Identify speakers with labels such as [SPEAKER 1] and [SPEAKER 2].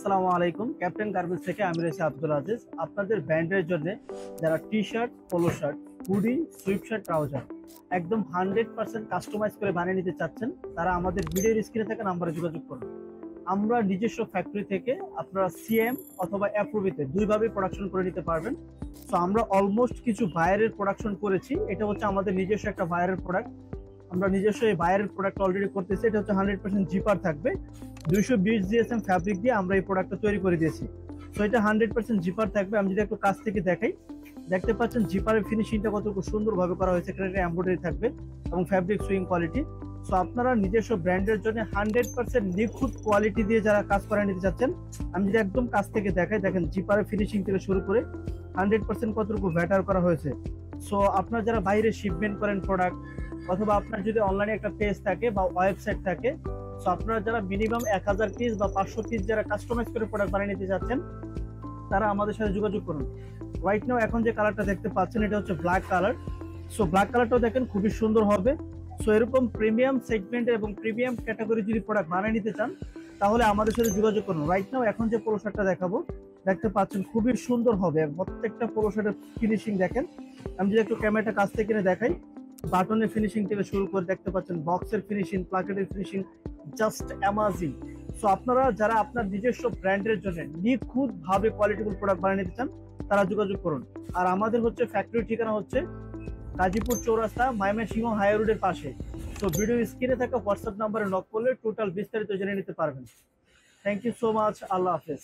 [SPEAKER 1] আসসালামু আলাইকুম। Captain garments থেকে আমি রয়েছি আব্দুল আজিজ। আপনাদের ব্র্যান্ডের জন্য যারা T shirt, polo shirt, hoodie, sweep shirt, trouser একদম 100% কাস্টমাইজ করে বানিয়ে নিতে চাচ্ছেন, তারা আমাদের ভিডিওর স্ক্রিনে থাকা নাম্বারে যোগাযোগ করুন। আমরা নিজস্ব ফ্যাক্টরি থেকে আপনারা সিএম অথবা অ্যাপ্রুভিতে দুইভাবে প্রোডাকশন করে নিতে পারবেন। তো আমরা অলমোস্ট কিছু বায়ারের প্রোডাকশন করেছি। এটা হচ্ছে আমাদের নিজস্ব একটা বায়ারের প্রোডাক্ট। আমরা নিজস্ব এই বায়ারের প্রোডাক্ট অলরেডি করতেছি। এটা হচ্ছে 100% জিপার থাকবে। 220 জিএসএম ফ্যাব্রিক দিয়ে আমরা এই প্রোডাক্টটা তৈরি করে দিয়েছি। তো এটা 100% জিপার থাকবে। আমি যদি একটু কাছ থেকে দেখাই, দেখতে পাচ্ছেন জিপারের ফিনিশিংটা কতটুকু সুন্দরভাবে করা হয়েছে। এখানে এমব্রয়ডারি থাকবে এবং ফ্যাব্রিক সুইং কোয়ালিটি। সো আপনারা নিজস্ব ব্র্যান্ডের জন্য 100% নিখুঁত কোয়ালিটি দিয়ে যারা কাজ করে নিতে চাচ্ছেন, আমি যদি একদম কাছ থেকে দেখাই, দেখেন জিপারের ফিনিশিং থেকে শুরু করে 100% কতটুকু ব্যাটার করা হয়েছে। সো আপনারা যারা বাইরে শিপমেন্ট করেন প্রোডাক্ট, অথবা আপনার যদি অনলাইনে একটা পেজ থাকে বা ওয়েবসাইট থাকে, সো আপনারা যারা মিনিমাম 1000 পিস বা 500 পিস যারা কাস্টমাইজ করে প্রোডাক্ট বানিয়ে নিতে চাচ্ছেন, তারা আমাদের সাথে যোগাযোগ করুন। রাইট নাও এখন যে কালারটা দেখতে পাচ্ছেন এটা হচ্ছে ব্ল্যাক কালার। সো ব্ল্যাক কালারটাও দেখেন খুবই সুন্দর হবে। সো এরকম প্রিমিয়াম সেগমেন্টের এবং প্রিমিয়াম ক্যাটাগরি যদি প্রোডাক্ট বানিয়ে নিতে চান, তাহলে আমাদের সাথে যোগাযোগ করুন। রাইট নাও এখন যে পোলো শার্টটা দেখাবো, দেখতে পাচ্ছেন খুবই সুন্দর হবে। প্রত্যেকটা পোলো শার্টের ফিনিশিং দেখেন। আমি যদি একটু ক্যামেরাটা কাছ থেকে দেখাই, বাটনের ফিনিশিং থেকে শুরু করে দেখতে পাচ্ছেন বক্সের ফিনিশিং, প্লাকেটের ফিনিশিং জাস্ট অ্যামাজিং। সো আপনারা যারা আপনার নিজস্ব ব্র্যান্ডের জন্য নিখুঁত ভাবে কোয়ালিটিফুল প্রোডাক্ট বানিয়ে নিতে চান, তারা যোগাযোগ করুন। আর আমাদের হচ্ছে ফ্যাক্টরি ঠিকানা হচ্ছে গাজীপুর চৌরাস্তা, ময়মনসিংহ হাই রোডের পাশে। তো ভিডিও স্ক্রিনে থাকা হোয়াটসঅ্যাপ নাম্বারে নক করলে টোটাল বিস্তারিত জেনে নিতে পারবেন। Thank you so much. আল্লাহ হাফেজ।